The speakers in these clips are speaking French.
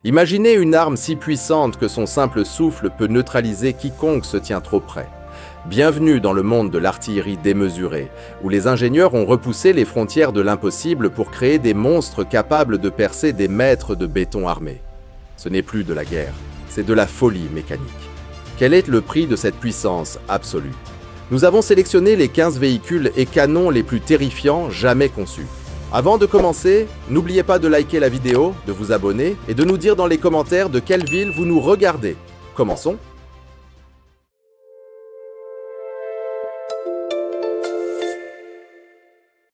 Imaginez une arme si puissante que son simple souffle peut neutraliser quiconque se tient trop près. Bienvenue dans le monde de l'artillerie démesurée, où les ingénieurs ont repoussé les frontières de l'impossible pour créer des monstres capables de percer des mètres de béton armé. Ce n'est plus de la guerre, c'est de la folie mécanique. Quel est le prix de cette puissance absolue ? Nous avons sélectionné les 15 véhicules et canons les plus terrifiants jamais conçus. Avant de commencer, n'oubliez pas de liker la vidéo, de vous abonner et de nous dire dans les commentaires de quelle ville vous nous regardez. Commençons.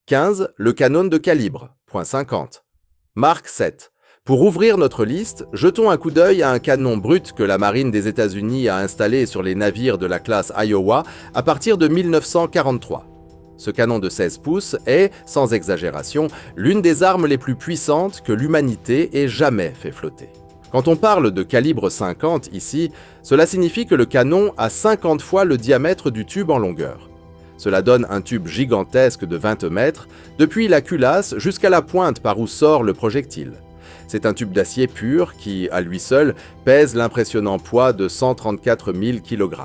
« 15. Le canon de calibre. .50. Mark 7. Pour ouvrir notre liste, jetons un coup d'œil à un canon brut que la marine des États-Unis a installé sur les navires de la classe Iowa à partir de 1943. Ce canon de 16 pouces est, sans exagération, l'une des armes les plus puissantes que l'humanité ait jamais fait flotter. Quand on parle de calibre 50 ici, cela signifie que le canon a 50 fois le diamètre du tube en longueur. Cela donne un tube gigantesque de 20 mètres, depuis la culasse jusqu'à la pointe par où sort le projectile. C'est un tube d'acier pur qui, à lui seul, pèse l'impressionnant poids de 134 000 kg.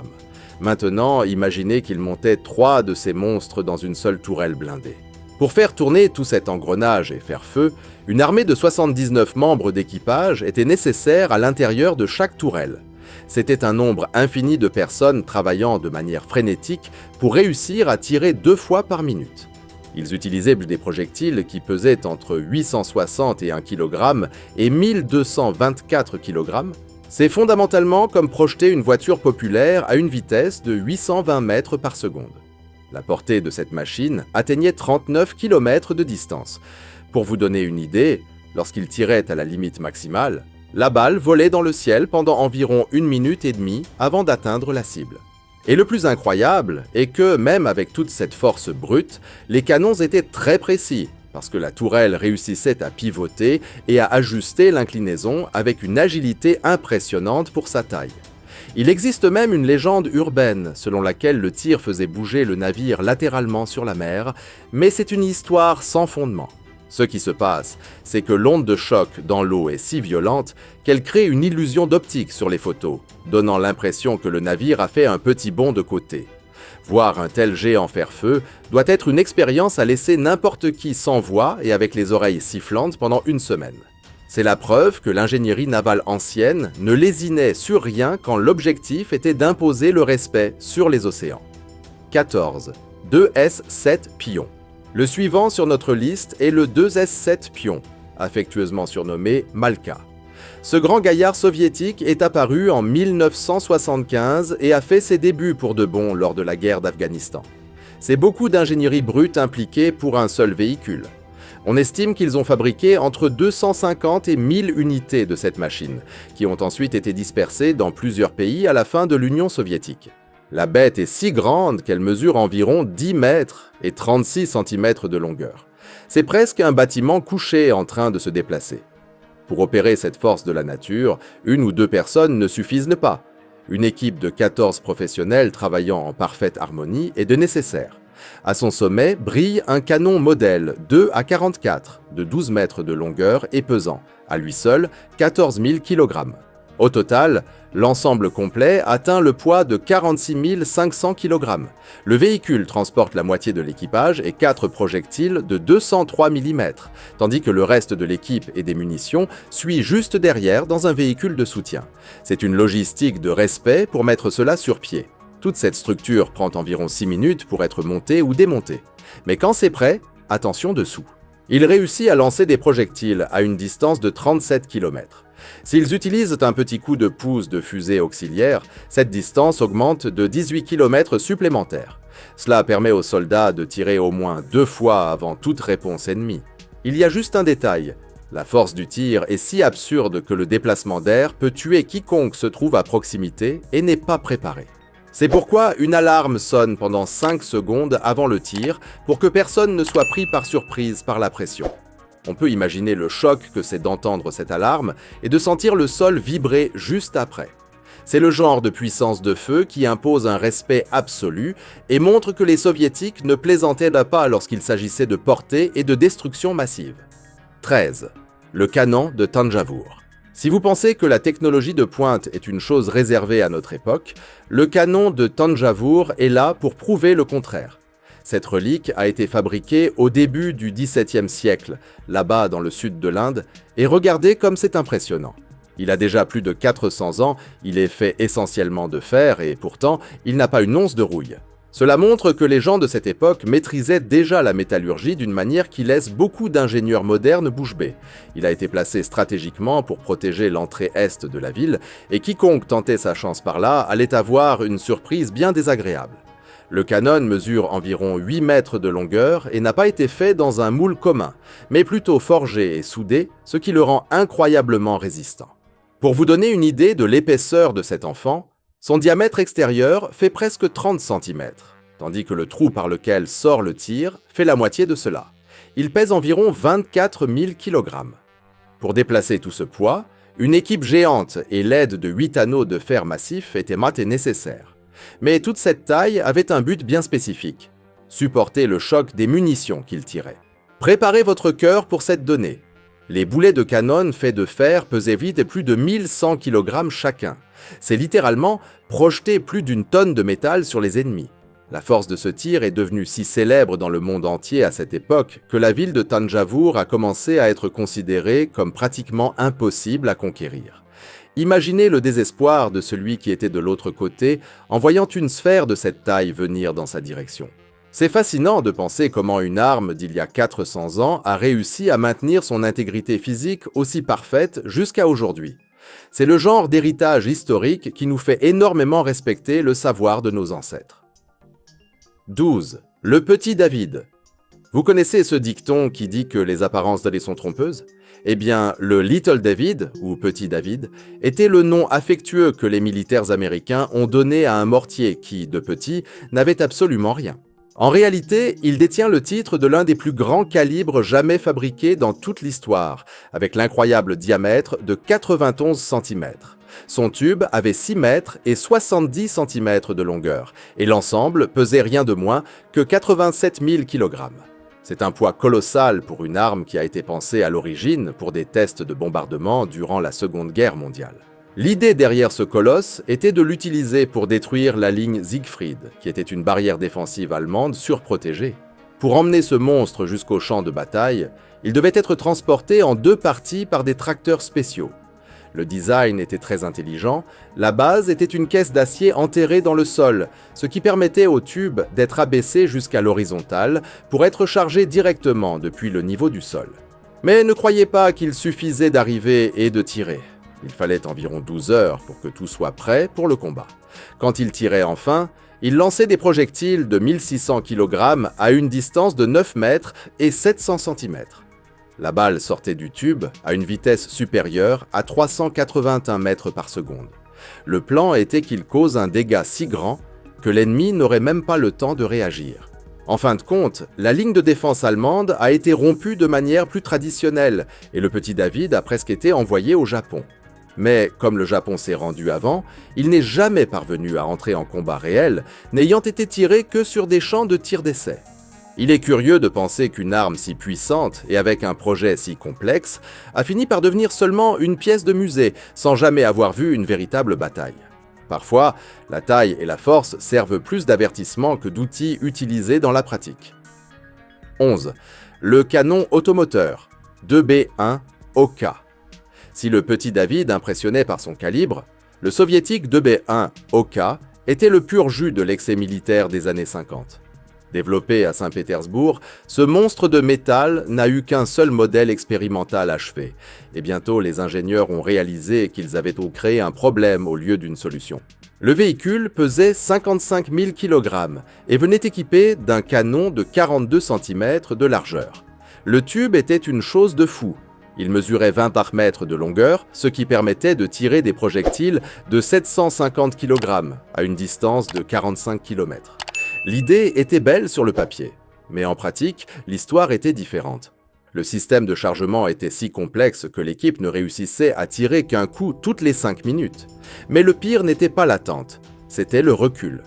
Maintenant, imaginez qu'il montait 3 de ces monstres dans une seule tourelle blindée. Pour faire tourner tout cet engrenage et faire feu, une armée de 79 membres d'équipage était nécessaire à l'intérieur de chaque tourelle. C'était un nombre infini de personnes travaillant de manière frénétique pour réussir à tirer 2 fois par minute. Ils utilisaient des projectiles qui pesaient entre 861 kg et 1224 kg. C'est fondamentalement comme projeter une voiture populaire à une vitesse de 820 mètres par seconde. La portée de cette machine atteignait 39 km de distance. Pour vous donner une idée, lorsqu'il tirait à la limite maximale, la balle volait dans le ciel pendant environ 1 minute et demie avant d'atteindre la cible. Et le plus incroyable est que, même avec toute cette force brute, les canons étaient très précis, parce que la tourelle réussissait à pivoter et à ajuster l'inclinaison avec une agilité impressionnante pour sa taille. Il existe même une légende urbaine selon laquelle le tir faisait bouger le navire latéralement sur la mer, mais c'est une histoire sans fondement. Ce qui se passe, c'est que l'onde de choc dans l'eau est si violente qu'elle crée une illusion d'optique sur les photos, donnant l'impression que le navire a fait un petit bond de côté. Voir un tel géant faire feu doit être une expérience à laisser n'importe qui sans voix et avec les oreilles sifflantes pendant 1 semaine. C'est la preuve que l'ingénierie navale ancienne ne lésinait sur rien quand l'objectif était d'imposer le respect sur les océans. 14. 2S7 Pion. Le suivant sur notre liste est le 2S7 Pion, affectueusement surnommé Malka. Ce grand gaillard soviétique est apparu en 1975 et a fait ses débuts pour de bon lors de la guerre d'Afghanistan. C'est beaucoup d'ingénierie brute impliquée pour un seul véhicule. On estime qu'ils ont fabriqué entre 250 et 1000 unités de cette machine, qui ont ensuite été dispersées dans plusieurs pays à la fin de l'Union soviétique. La bête est si grande qu'elle mesure environ 10 mètres et 36 cm de longueur. C'est presque un bâtiment couché en train de se déplacer. Pour opérer cette force de la nature, 1 ou 2 personnes ne suffisent pas. Une équipe de 14 professionnels travaillant en parfaite harmonie est de nécessaire. À son sommet brille un canon modèle 2 à 44 de 12 mètres de longueur et pesant, à lui seul 14 000 kg. Au total, l'ensemble complet atteint le poids de 46 500 kg. Le véhicule transporte la moitié de l'équipage et 4 projectiles de 203 mm, tandis que le reste de l'équipe et des munitions suit juste derrière dans un véhicule de soutien. C'est une logistique de respect pour mettre cela sur pied. Toute cette structure prend environ 6 minutes pour être montée ou démontée. Mais quand c'est prêt, attention dessous. Il réussit à lancer des projectiles à une distance de 37 km. S'ils utilisent un petit coup de pouce de fusée auxiliaire, cette distance augmente de 18 km supplémentaires. Cela permet aux soldats de tirer au moins 2 fois avant toute réponse ennemie. Il y a juste un détail. La force du tir est si absurde que le déplacement d'air peut tuer quiconque se trouve à proximité et n'est pas préparé. C'est pourquoi une alarme sonne pendant 5 secondes avant le tir pour que personne ne soit pris par surprise par la pression. On peut imaginer le choc que c'est d'entendre cette alarme et de sentir le sol vibrer juste après. C'est le genre de puissance de feu qui impose un respect absolu et montre que les soviétiques ne plaisantaient pas lorsqu'il s'agissait de portée et de destruction massive. 13. Le canon de Tandjavour. Si vous pensez que la technologie de pointe est une chose réservée à notre époque, le canon de Thanjavur est là pour prouver le contraire. Cette relique a été fabriquée au début du XVIIe siècle, là-bas dans le sud de l'Inde, et regardez comme c'est impressionnant. Il a déjà plus de 400 ans, il est fait essentiellement de fer et pourtant, il n'a pas une once de rouille. Cela montre que les gens de cette époque maîtrisaient déjà la métallurgie d'une manière qui laisse beaucoup d'ingénieurs modernes bouche bée. Il a été placé stratégiquement pour protéger l'entrée est de la ville, et quiconque tentait sa chance par là allait avoir une surprise bien désagréable. Le canon mesure environ 8 mètres de longueur et n'a pas été fait dans un moule commun, mais plutôt forgé et soudé, ce qui le rend incroyablement résistant. Pour vous donner une idée de l'épaisseur de cet enfant, son diamètre extérieur fait presque 30 cm, tandis que le trou par lequel sort le tir fait la moitié de cela. Il pèse environ 24 000 kg. Pour déplacer tout ce poids, une équipe géante et l'aide de 8 anneaux de fer massif étaient nécessaires. Mais toute cette taille avait un but bien spécifique, supporter le choc des munitions qu'il tirait. Préparez votre cœur pour cette donnée. Les boulets de canon faits de fer pesaient vite plus de 1100 kg chacun. C'est littéralement projeter plus d'une tonne de métal sur les ennemis. La force de ce tir est devenue si célèbre dans le monde entier à cette époque que la ville de Thanjavur a commencé à être considérée comme pratiquement impossible à conquérir. Imaginez le désespoir de celui qui était de l'autre côté en voyant une sphère de cette taille venir dans sa direction. C'est fascinant de penser comment une arme d'il y a 400 ans a réussi à maintenir son intégrité physique aussi parfaite jusqu'à aujourd'hui. C'est le genre d'héritage historique qui nous fait énormément respecter le savoir de nos ancêtres. 12. Le petit David. Vous connaissez ce dicton qui dit que les apparences d'aller sont trompeuses ? Eh bien, le Little David, ou Petit David, était le nom affectueux que les militaires américains ont donné à un mortier qui, de petit, n'avait absolument rien. En réalité, il détient le titre de l'un des plus grands calibres jamais fabriqués dans toute l'histoire, avec l'incroyable diamètre de 91 cm. Son tube avait 6 mètres et 70 cm de longueur, et l'ensemble pesait rien de moins que 87 000 kg. C'est un poids colossal pour une arme qui a été pensée à l'origine pour des tests de bombardement durant la Seconde Guerre mondiale. L'idée derrière ce colosse était de l'utiliser pour détruire la ligne Siegfried, qui était une barrière défensive allemande surprotégée. Pour emmener ce monstre jusqu'au champ de bataille, il devait être transporté en 2 parties par des tracteurs spéciaux. Le design était très intelligent, la base était une caisse d'acier enterrée dans le sol, ce qui permettait au tube d'être abaissé jusqu'à l'horizontale pour être chargé directement depuis le niveau du sol. Mais ne croyez pas qu'il suffisait d'arriver et de tirer. Il fallait environ 12 heures pour que tout soit prêt pour le combat. Quand il tirait enfin, il lançait des projectiles de 1600 kg à une distance de 9 mètres et 700 cm. La balle sortait du tube à une vitesse supérieure à 381 mètres par seconde. Le plan était qu'il cause un dégât si grand que l'ennemi n'aurait même pas le temps de réagir. En fin de compte, la ligne de défense allemande a été rompue de manière plus traditionnelle et le petit David a presque été envoyé au Japon. Mais comme le Japon s'est rendu avant, il n'est jamais parvenu à entrer en combat réel, n'ayant été tiré que sur des champs de tir d'essai. Il est curieux de penser qu'une arme si puissante et avec un projet si complexe a fini par devenir seulement une pièce de musée, sans jamais avoir vu une véritable bataille. Parfois, la taille et la force servent plus d'avertissement que d'outils utilisés dans la pratique. 11. Le canon automoteur 2B1 OK. Si le petit David impressionnait par son calibre, le soviétique 2B1 OK était le pur jus de l'excès militaire des années 50. Développé à Saint-Pétersbourg, ce monstre de métal n'a eu qu'un seul modèle expérimental achevé, et bientôt les ingénieurs ont réalisé qu'ils avaient créé un problème au lieu d'une solution. Le véhicule pesait 55 000 kg et venait équipé d'un canon de 42 cm de largeur. Le tube était une chose de fou. Il mesurait 20 par mètre de longueur, ce qui permettait de tirer des projectiles de 750 kg à une distance de 45 km. L'idée était belle sur le papier, mais en pratique, l'histoire était différente. Le système de chargement était si complexe que l'équipe ne réussissait à tirer qu'un coup toutes les 5 minutes. Mais le pire n'était pas l'attente, c'était le recul.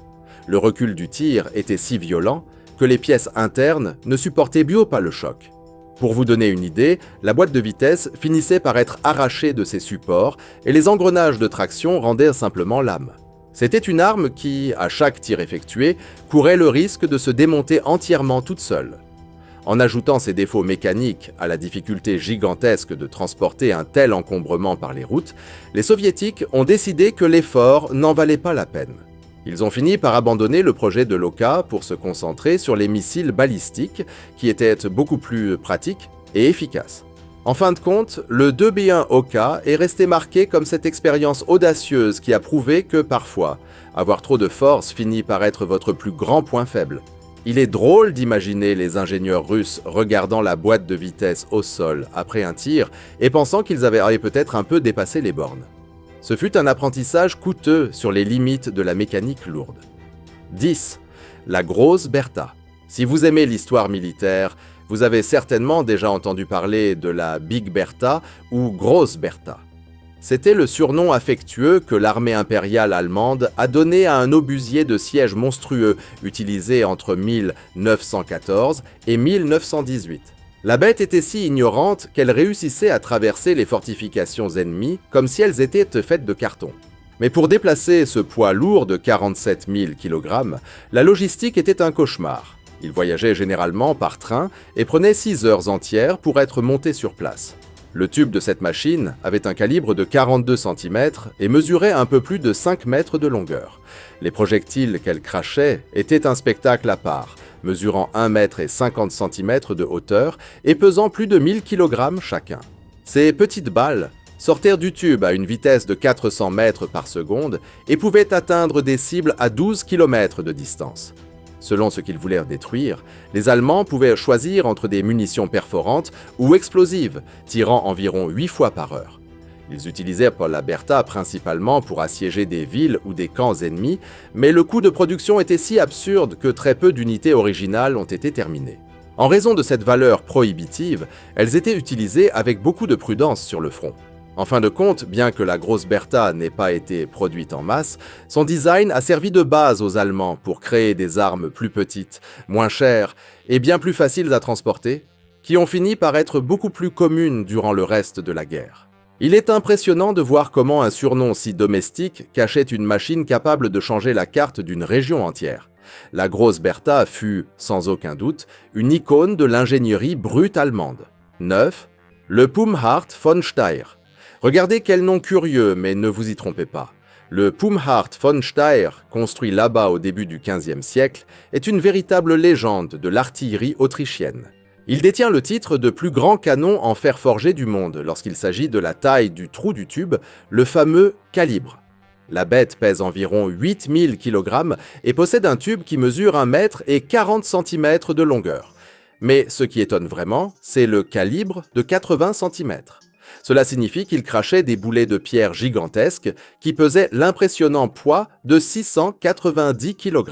Le recul du tir était si violent que les pièces internes ne supportaient bien pas le choc. Pour vous donner une idée, la boîte de vitesse finissait par être arrachée de ses supports et les engrenages de traction rendaient simplement l'âme. C'était une arme qui, à chaque tir effectué, courait le risque de se démonter entièrement toute seule. En ajoutant ces défauts mécaniques à la difficulté gigantesque de transporter un tel encombrement par les routes, les soviétiques ont décidé que l'effort n'en valait pas la peine. Ils ont fini par abandonner le projet de l'Oka pour se concentrer sur les missiles balistiques qui étaient beaucoup plus pratiques et efficaces. En fin de compte, le 2B1 Oka est resté marqué comme cette expérience audacieuse qui a prouvé que parfois, avoir trop de force finit par être votre plus grand point faible. Il est drôle d'imaginer les ingénieurs russes regardant la boîte de vitesse au sol après un tir et pensant qu'ils avaient peut-être un peu dépassé les bornes. Ce fut un apprentissage coûteux sur les limites de la mécanique lourde. 10. La grosse Bertha. Si vous aimez l'histoire militaire, vous avez certainement déjà entendu parler de la Big Bertha ou Grosse Bertha. C'était le surnom affectueux que l'armée impériale allemande a donné à un obusier de siège monstrueux utilisé entre 1914 et 1918. La bête était si ignorante qu'elle réussissait à traverser les fortifications ennemies comme si elles étaient faites de carton. Mais pour déplacer ce poids lourd de 47 000 kg, la logistique était un cauchemar. Il voyageait généralement par train et prenait 6 heures entières pour être monté sur place. Le tube de cette machine avait un calibre de 42 cm et mesurait un peu plus de 5 mètres de longueur. Les projectiles qu'elle crachait étaient un spectacle à part, mesurant 1 mètre et 50 cm de hauteur et pesant plus de 1000 kg chacun. Ces petites balles sortirent du tube à une vitesse de 400 mètres par seconde et pouvaient atteindre des cibles à 12 km de distance. Selon ce qu'ils voulaient détruire, les Allemands pouvaient choisir entre des munitions perforantes ou explosives, tirant environ 8 fois par heure. Ils utilisaient la Bertha principalement pour assiéger des villes ou des camps ennemis, mais le coût de production était si absurde que très peu d'unités originales ont été terminées. En raison de cette valeur prohibitive, elles étaient utilisées avec beaucoup de prudence sur le front. En fin de compte, bien que la grosse Bertha n'ait pas été produite en masse, son design a servi de base aux Allemands pour créer des armes plus petites, moins chères et bien plus faciles à transporter, qui ont fini par être beaucoup plus communes durant le reste de la guerre. Il est impressionnant de voir comment un surnom si domestique cachait une machine capable de changer la carte d'une région entière. La grosse Bertha fut, sans aucun doute, une icône de l'ingénierie brute allemande. 9. Le Pumhardt von Steyr. Regardez quel nom curieux, mais ne vous y trompez pas. Le Pumhardt von Steyr, construit là-bas au début du XVe siècle, est une véritable légende de l'artillerie autrichienne. Il détient le titre de plus grand canon en fer forgé du monde lorsqu'il s'agit de la taille du trou du tube, le fameux calibre. La bête pèse environ 8000 kg et possède un tube qui mesure 1 mètre et 40 cm de longueur. Mais ce qui étonne vraiment, c'est le calibre de 80 cm. Cela signifie qu'il crachait des boulets de pierre gigantesques qui pesaient l'impressionnant poids de 690 kg.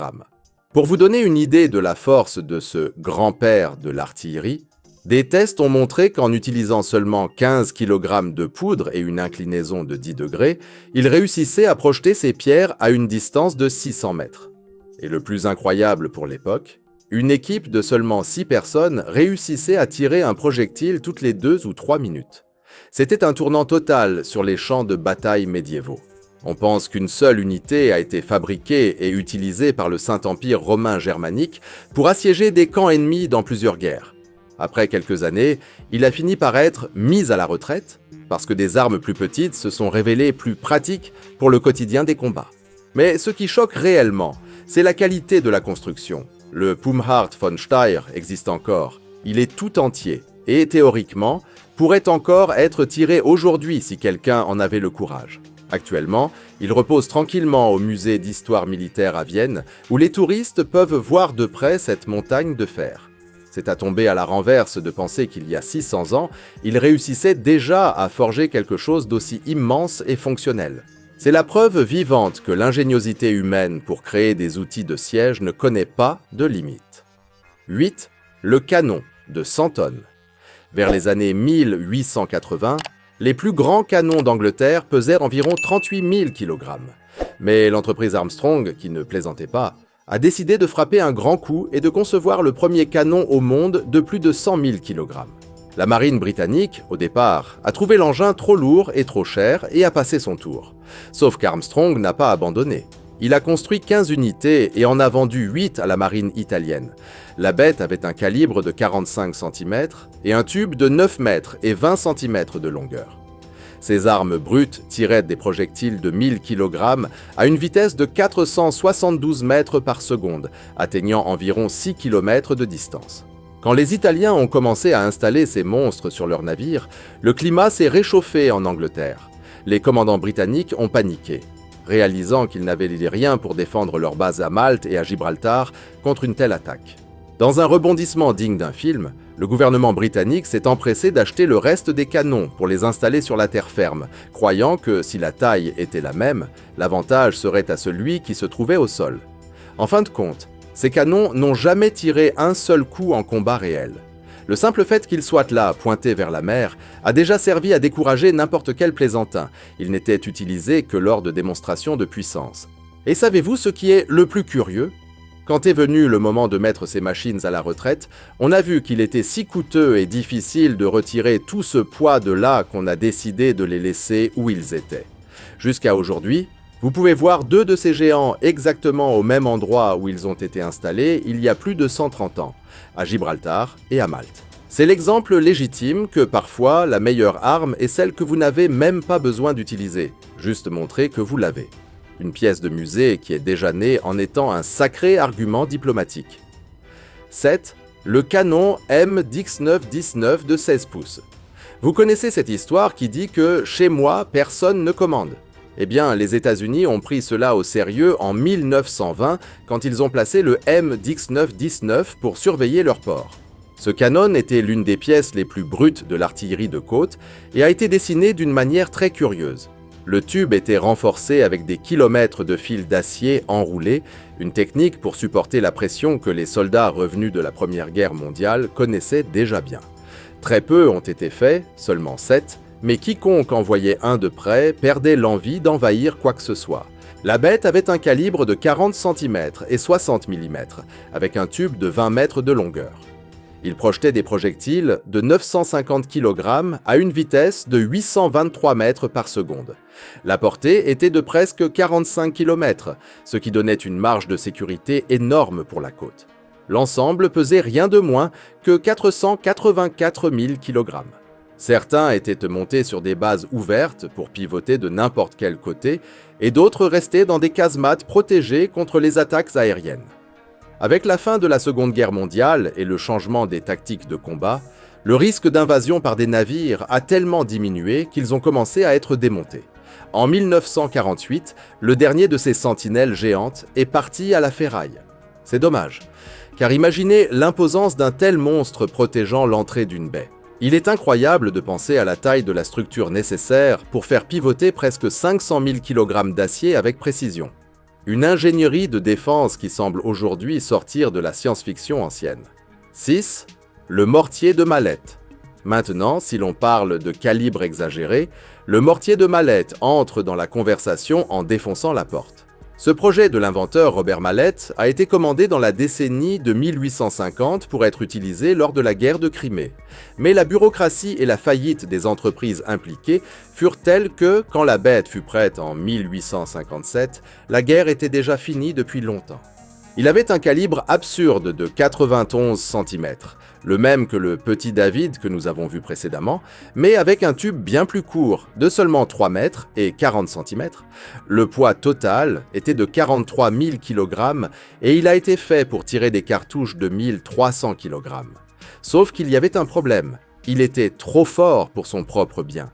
Pour vous donner une idée de la force de ce grand-père de l'artillerie, des tests ont montré qu'en utilisant seulement 15 kg de poudre et une inclinaison de 10 degrés, il réussissait à projeter ces pierres à une distance de 600 mètres. Et le plus incroyable pour l'époque, une équipe de seulement 6 personnes réussissait à tirer un projectile toutes les 2 ou 3 minutes. C'était un tournant total sur les champs de bataille médiévaux. On pense qu'une seule unité a été fabriquée et utilisée par le Saint-Empire romain germanique pour assiéger des camps ennemis dans plusieurs guerres. Après quelques années, il a fini par être mis à la retraite parce que des armes plus petites se sont révélées plus pratiques pour le quotidien des combats. Mais ce qui choque réellement, c'est la qualité de la construction. Le Pumhardt von Steyr existe encore. Il est tout entier et, théoriquement, pourrait encore être tiré aujourd'hui si quelqu'un en avait le courage. Actuellement, il repose tranquillement au musée d'histoire militaire à Vienne, où les touristes peuvent voir de près cette montagne de fer. C'est à tomber à la renverse de penser qu'il y a 600 ans, il réussissait déjà à forger quelque chose d'aussi immense et fonctionnel. C'est la preuve vivante que l'ingéniosité humaine pour créer des outils de siège ne connaît pas de limite. 8. Le canon de 100 tonnes. Vers les années 1880, les plus grands canons d'Angleterre pesaient environ 38 000 kg. Mais l'entreprise Armstrong, qui ne plaisantait pas, a décidé de frapper un grand coup et de concevoir le premier canon au monde de plus de 100 000 kg. La marine britannique, au départ, a trouvé l'engin trop lourd et trop cher et a passé son tour. Sauf qu'Armstrong n'a pas abandonné. Il a construit 15 unités et en a vendu 8 à la marine italienne. La bête avait un calibre de 45 cm et un tube de 9 mètres et 20 cm de longueur. Ces armes brutes tiraient des projectiles de 1000 kg à une vitesse de 472 mètres par seconde, atteignant environ 6 km de distance. Quand les Italiens ont commencé à installer ces monstres sur leurs navires, le climat s'est réchauffé en Angleterre. Les commandants britanniques ont paniqué, réalisant qu'ils n'avaient rien pour défendre leurs bases à Malte et à Gibraltar contre une telle attaque. Dans un rebondissement digne d'un film, le gouvernement britannique s'est empressé d'acheter le reste des canons pour les installer sur la terre ferme, croyant que si la taille était la même, l'avantage serait à celui qui se trouvait au sol. En fin de compte, ces canons n'ont jamais tiré un seul coup en combat réel. Le simple fait qu'ils soient là, pointés vers la mer, a déjà servi à décourager n'importe quel plaisantin. Ils n'étaient utilisés que lors de démonstrations de puissance. Et savez-vous ce qui est le plus curieux ? Quand est venu le moment de mettre ces machines à la retraite, on a vu qu'il était si coûteux et difficile de retirer tout ce poids de là qu'on a décidé de les laisser où ils étaient. Jusqu'à aujourd'hui, vous pouvez voir 2 de ces géants exactement au même endroit où ils ont été installés il y a plus de 130 ans, à Gibraltar et à Malte. C'est l'exemple légitime que parfois la meilleure arme est celle que vous n'avez même pas besoin d'utiliser, juste montrer que vous l'avez. Une pièce de musée qui est déjà née en étant un sacré argument diplomatique. 7. Le canon M1919 de 16 pouces. Vous connaissez cette histoire qui dit que « chez moi, personne ne commande ». Eh bien, les États-Unis ont pris cela au sérieux en 1920 quand ils ont placé le M1919 pour surveiller leur port. Ce canon était l'une des pièces les plus brutes de l'artillerie de côte et a été dessiné d'une manière très curieuse. Le tube était renforcé avec des kilomètres de fils d'acier enroulés, une technique pour supporter la pression que les soldats revenus de la Première Guerre mondiale connaissaient déjà bien. Très peu ont été faits, seulement 7, mais quiconque en voyait un de près perdait l'envie d'envahir quoi que ce soit. La bête avait un calibre de 40 cm et 60 mm, avec un tube de 20 mètres de longueur. Il projetait des projectiles de 950 kg à une vitesse de 823 mètres par seconde. La portée était de presque 45 km, ce qui donnait une marge de sécurité énorme pour la côte. L'ensemble pesait rien de moins que 484 000 kg. Certains étaient montés sur des bases ouvertes pour pivoter de n'importe quel côté, et d'autres restaient dans des casemates protégées contre les attaques aériennes. Avec la fin de la Seconde Guerre mondiale et le changement des tactiques de combat, le risque d'invasion par des navires a tellement diminué qu'ils ont commencé à être démontés. En 1948, le dernier de ces sentinelles géantes est parti à la ferraille. C'est dommage, car imaginez l'imposance d'un tel monstre protégeant l'entrée d'une baie. Il est incroyable de penser à la taille de la structure nécessaire pour faire pivoter presque 500 000 kg d'acier avec précision. Une ingénierie de défense qui semble aujourd'hui sortir de la science-fiction ancienne. 6. Le mortier de Mallette. Maintenant, si l'on parle de calibre exagéré, le mortier de Mallette entre dans la conversation en défonçant la porte. Ce projet de l'inventeur Robert Mallette a été commandé dans la décennie de 1850 pour être utilisé lors de la guerre de Crimée. Mais la bureaucratie et la faillite des entreprises impliquées furent telles que, quand la bête fut prête en 1857, la guerre était déjà finie depuis longtemps. Il avait un calibre absurde de 91 cm, le même que le petit David que nous avons vu précédemment, mais avec un tube bien plus court, de seulement 3 mètres et 40 cm. Le poids total était de 43 000 kg et il a été fait pour tirer des cartouches de 1300 kg. Sauf qu'il y avait un problème, il était trop fort pour son propre bien.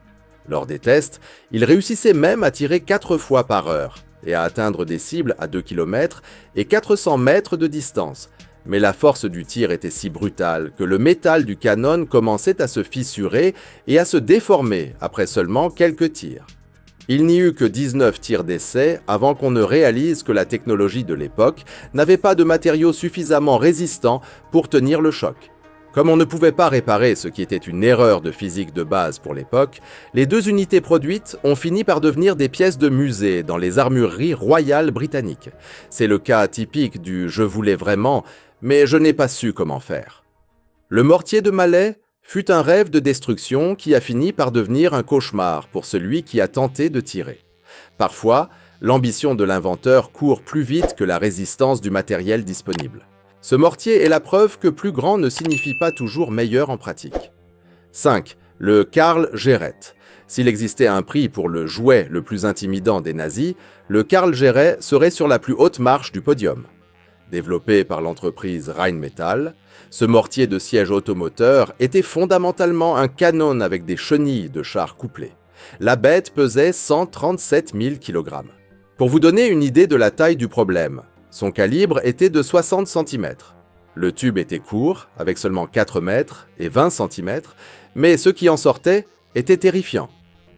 Lors des tests, il réussissait même à tirer 4 fois par heure et à atteindre des cibles à 2 km et 400 mètres de distance. Mais la force du tir était si brutale que le métal du canon commençait à se fissurer et à se déformer après seulement quelques tirs. Il n'y eut que 19 tirs d'essai avant qu'on ne réalise que la technologie de l'époque n'avait pas de matériaux suffisamment résistants pour tenir le choc. Comme on ne pouvait pas réparer ce qui était une erreur de physique de base pour l'époque, les 2 unités produites ont fini par devenir des pièces de musée dans les armureries royales britanniques. C'est le cas typique du « je voulais vraiment », mais je n'ai pas su comment faire. Le mortier de Mallet fut un rêve de destruction qui a fini par devenir un cauchemar pour celui qui a tenté de tirer. Parfois, l'ambition de l'inventeur court plus vite que la résistance du matériel disponible. Ce mortier est la preuve que plus grand ne signifie pas toujours meilleur en pratique. 5. Le Karl Gerät. S'il existait un prix pour le jouet le plus intimidant des nazis, le Karl Gerät serait sur la plus haute marche du podium. Développé par l'entreprise Rheinmetall, ce mortier de siège automoteur était fondamentalement un canon avec des chenilles de char couplées. La bête pesait 137 000 kg. Pour vous donner une idée de la taille du problème, son calibre était de 60 cm. Le tube était court, avec seulement 4 mètres et 20 cm, mais ce qui en sortait était terrifiant.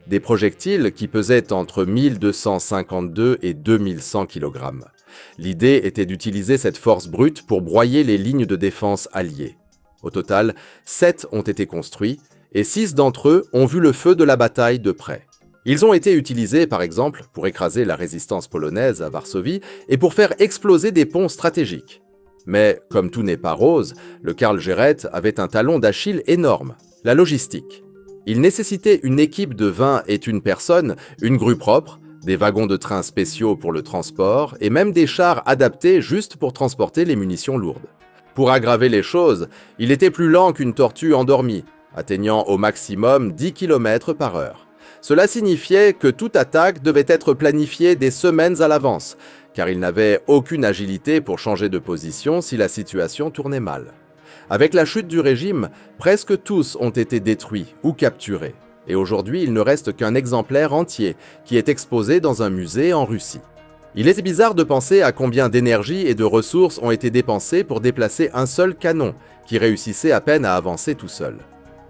Des projectiles qui pesaient entre 1252 et 2100 kg. L'idée était d'utiliser cette force brute pour broyer les lignes de défense alliées. Au total, 7 ont été construits, et 6 d'entre eux ont vu le feu de la bataille de près. Ils ont été utilisés, par exemple, pour écraser la résistance polonaise à Varsovie et pour faire exploser des ponts stratégiques. Mais, comme tout n'est pas rose, le Karl Gerät avait un talon d'Achille énorme, la logistique. Il nécessitait une équipe de 20 et une personnes, une grue propre, des wagons de train spéciaux pour le transport et même des chars adaptés juste pour transporter les munitions lourdes. Pour aggraver les choses, il était plus lent qu'une tortue endormie, atteignant au maximum 10 km par heure. Cela signifiait que toute attaque devait être planifiée des semaines à l'avance, car il n'avait aucune agilité pour changer de position si la situation tournait mal. Avec la chute du régime, presque tous ont été détruits ou capturés, et aujourd'hui il ne reste qu'un exemplaire entier qui est exposé dans un musée en Russie. Il est bizarre de penser à combien d'énergie et de ressources ont été dépensées pour déplacer un seul canon, qui réussissait à peine à avancer tout seul.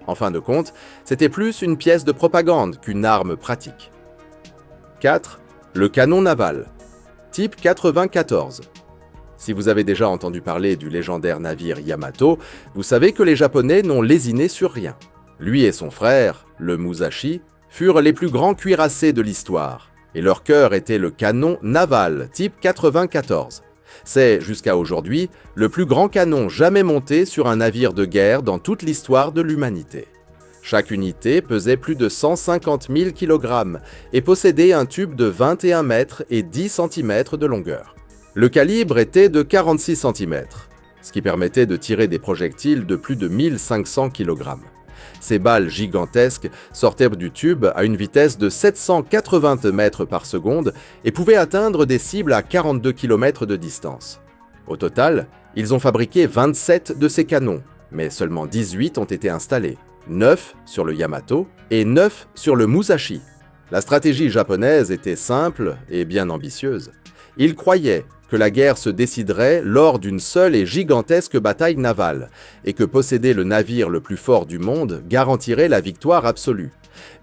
En fin de compte, c'était plus une pièce de propagande qu'une arme pratique. 4. Le canon naval. Type 94. Si vous avez déjà entendu parler du légendaire navire Yamato, vous savez que les Japonais n'ont lésiné sur rien. Lui et son frère, le Musashi, furent les plus grands cuirassés de l'histoire, et leur cœur était le canon naval type 94. C'est, jusqu'à aujourd'hui, le plus grand canon jamais monté sur un navire de guerre dans toute l'histoire de l'humanité. Chaque unité pesait plus de 150 000 kg et possédait un tube de 21 mètres et 10 cm de longueur. Le calibre était de 46 cm, ce qui permettait de tirer des projectiles de plus de 1500 kg. Ces balles gigantesques sortaient du tube à une vitesse de 780 mètres par seconde et pouvaient atteindre des cibles à 42 km de distance. Au total, ils ont fabriqué 27 de ces canons, mais seulement 18 ont été installés, 9 sur le Yamato et 9 sur le Musashi. La stratégie japonaise était simple et bien ambitieuse. Ils croyaient que la guerre se déciderait lors d'une seule et gigantesque bataille navale, et que posséder le navire le plus fort du monde garantirait la victoire absolue.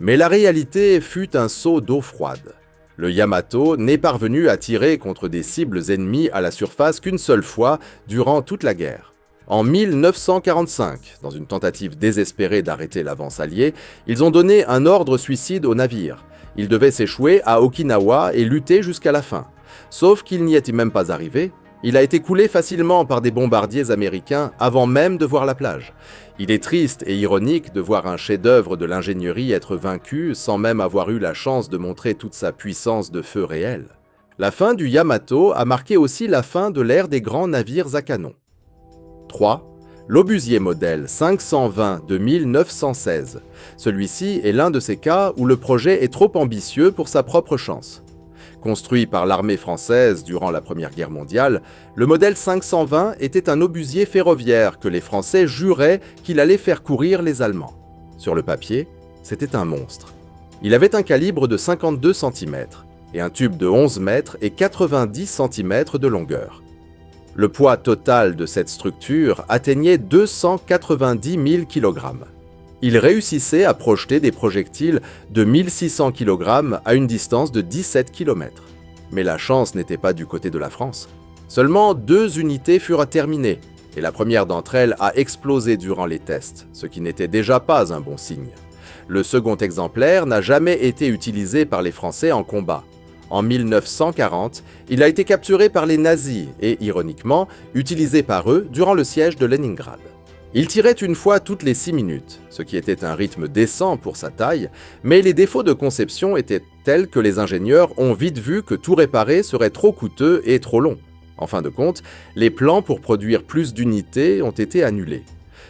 Mais la réalité fut un seau d'eau froide. Le Yamato n'est parvenu à tirer contre des cibles ennemies à la surface qu'une seule fois durant toute la guerre. En 1945, dans une tentative désespérée d'arrêter l'avance alliée, ils ont donné un ordre suicide au navire. Il devait s'échouer à Okinawa et lutter jusqu'à la fin. Sauf qu'il n'y était même pas arrivé, il a été coulé facilement par des bombardiers américains avant même de voir la plage. Il est triste et ironique de voir un chef-d'œuvre de l'ingénierie être vaincu sans même avoir eu la chance de montrer toute sa puissance de feu réelle. La fin du Yamato a marqué aussi la fin de l'ère des grands navires à canon. 3. L'obusier modèle 520 de 1916. Celui-ci est l'un de ces cas où le projet est trop ambitieux pour sa propre chance. Construit par l'armée française durant la Première Guerre mondiale, le modèle 520 était un obusier ferroviaire que les Français juraient qu'il allait faire courir les Allemands. Sur le papier, c'était un monstre. Il avait un calibre de 52 cm et un tube de 11 mètres et 90 cm de longueur. Le poids total de cette structure atteignait 290 000 kg. Il réussissait à projeter des projectiles de 1600 kg à une distance de 17 km. Mais la chance n'était pas du côté de la France. Seulement 2 unités furent terminées, et la première d'entre elles a explosé durant les tests, ce qui n'était déjà pas un bon signe. Le second exemplaire n'a jamais été utilisé par les Français en combat. En 1940, il a été capturé par les nazis et, ironiquement, utilisé par eux durant le siège de Leningrad. Il tirait une fois toutes les 6 minutes, ce qui était un rythme décent pour sa taille, mais les défauts de conception étaient tels que les ingénieurs ont vite vu que tout réparer serait trop coûteux et trop long. En fin de compte, les plans pour produire plus d'unités ont été annulés.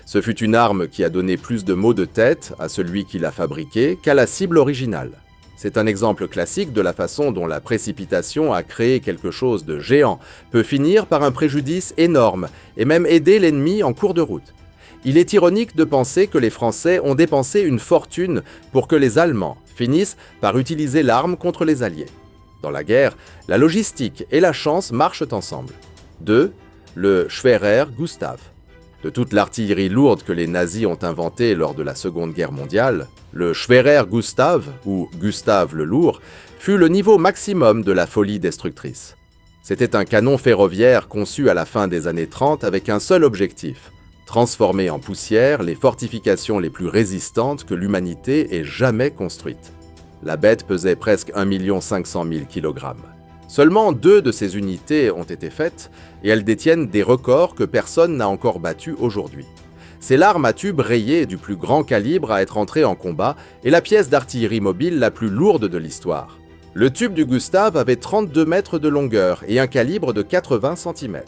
Ce fut une arme qui a donné plus de maux de tête à celui qui l'a fabriquée qu'à la cible originale. C'est un exemple classique de la façon dont la précipitation à créer quelque chose de géant peut finir par un préjudice énorme et même aider l'ennemi en cours de route. Il est ironique de penser que les Français ont dépensé une fortune pour que les Allemands finissent par utiliser l'arme contre les Alliés. Dans la guerre, la logistique et la chance marchent ensemble. 2. Le Schwerer Gustav. De toute l'artillerie lourde que les nazis ont inventée lors de la Seconde Guerre mondiale, le Schwerer Gustav, ou Gustave le Lourd, fut le niveau maximum de la folie destructrice. C'était un canon ferroviaire conçu à la fin des années 30 avec un seul objectif: transformer en poussière les fortifications les plus résistantes que l'humanité ait jamais construites. La bête pesait presque 1 500 000 kg. Seulement 2 de ces unités ont été faites, et elles détiennent des records que personne n'a encore battus aujourd'hui. C'est l'arme à tube rayé du plus grand calibre à être entrée en combat et la pièce d'artillerie mobile la plus lourde de l'histoire. Le tube du Gustave avait 32 mètres de longueur et un calibre de 80 cm.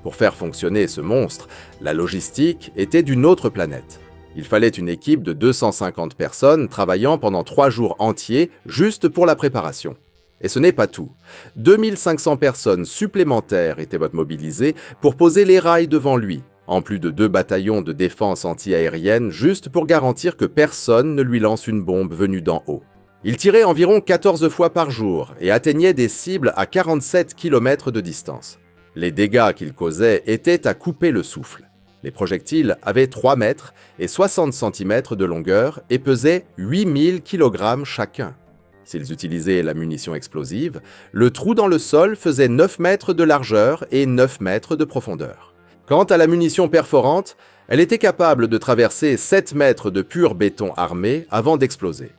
Pour faire fonctionner ce monstre, la logistique était d'une autre planète. Il fallait une équipe de 250 personnes travaillant pendant 3 jours entiers juste pour la préparation. Et ce n'est pas tout. 2500 personnes supplémentaires étaient mobilisées pour poser les rails devant lui, en plus de 2 bataillons de défense anti-aérienne juste pour garantir que personne ne lui lance une bombe venue d'en haut. Il tirait environ 14 fois par jour et atteignait des cibles à 47 km de distance. Les dégâts qu'il causait étaient à couper le souffle. Les projectiles avaient 3 mètres et 60 cm de longueur et pesaient 8000 kg chacun. S'ils utilisaient la munition explosive, le trou dans le sol faisait 9 mètres de largeur et 9 mètres de profondeur. Quant à la munition perforante, elle était capable de traverser 7 mètres de pur béton armé avant d'exploser.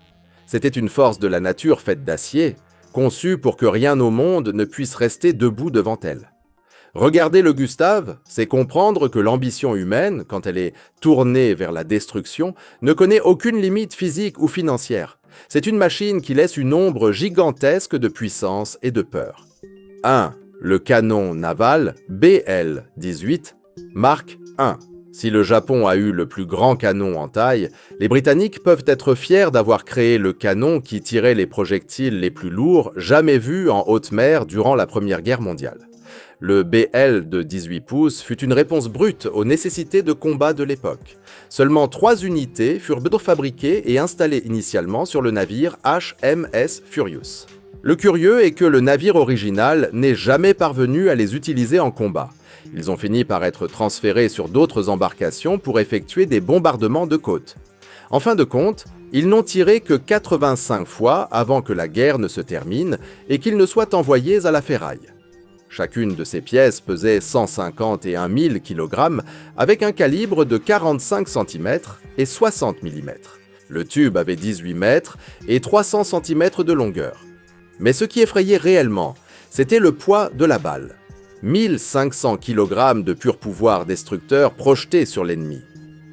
C'était une force de la nature faite d'acier, conçue pour que rien au monde ne puisse rester debout devant elle. Regarder le Gustave, c'est comprendre que l'ambition humaine, quand elle est tournée vers la destruction, ne connaît aucune limite physique ou financière. C'est une machine qui laisse une ombre gigantesque de puissance et de peur. 1. Le canon naval BL-18, Mark I. Si le Japon a eu le plus grand canon en taille, les Britanniques peuvent être fiers d'avoir créé le canon qui tirait les projectiles les plus lourds jamais vus en haute mer durant la Première Guerre mondiale. Le BL de 18 pouces fut une réponse brute aux nécessités de combat de l'époque. Seulement 3 unités furent fabriquées et installées initialement sur le navire HMS Furious. Le curieux est que le navire original n'est jamais parvenu à les utiliser en combat. Ils ont fini par être transférés sur d'autres embarcations pour effectuer des bombardements de côte. En fin de compte, ils n'ont tiré que 85 fois avant que la guerre ne se termine et qu'ils ne soient envoyés à la ferraille. Chacune de ces pièces pesait 150 et 1000 kg avec un calibre de 45 cm et 60 mm. Le tube avait 18 mètres et 300 cm de longueur. Mais ce qui effrayait réellement, c'était le poids de la balle. 1500 kg de pur pouvoir destructeur projeté sur l'ennemi.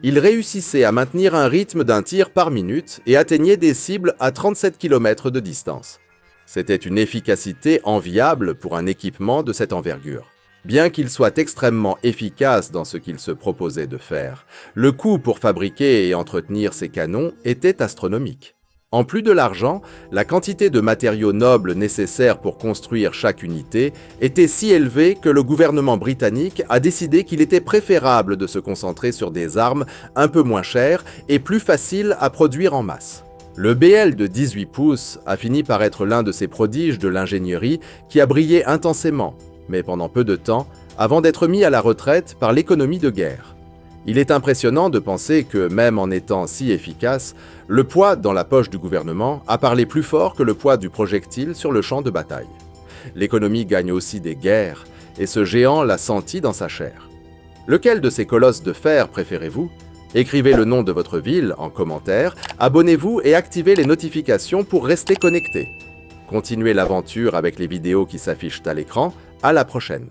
Il réussissait à maintenir un rythme d'un tir par minute et atteignait des cibles à 37 km de distance. C'était une efficacité enviable pour un équipement de cette envergure. Bien qu'il soit extrêmement efficace dans ce qu'il se proposait de faire, le coût pour fabriquer et entretenir ces canons était astronomique. En plus de l'argent, la quantité de matériaux nobles nécessaires pour construire chaque unité était si élevée que le gouvernement britannique a décidé qu'il était préférable de se concentrer sur des armes un peu moins chères et plus faciles à produire en masse. Le BL de 18 pouces a fini par être l'un de ces prodiges de l'ingénierie qui a brillé intensément, mais pendant peu de temps, avant d'être mis à la retraite par l'économie de guerre. Il est impressionnant de penser que, même en étant si efficace, le poids dans la poche du gouvernement a parlé plus fort que le poids du projectile sur le champ de bataille. L'économie gagne aussi des guerres, et ce géant l'a senti dans sa chair. Lequel de ces colosses de fer préférez-vous ? Écrivez le nom de votre ville en commentaire, abonnez-vous et activez les notifications pour rester connecté. Continuez l'aventure avec les vidéos qui s'affichent à l'écran. À la prochaine.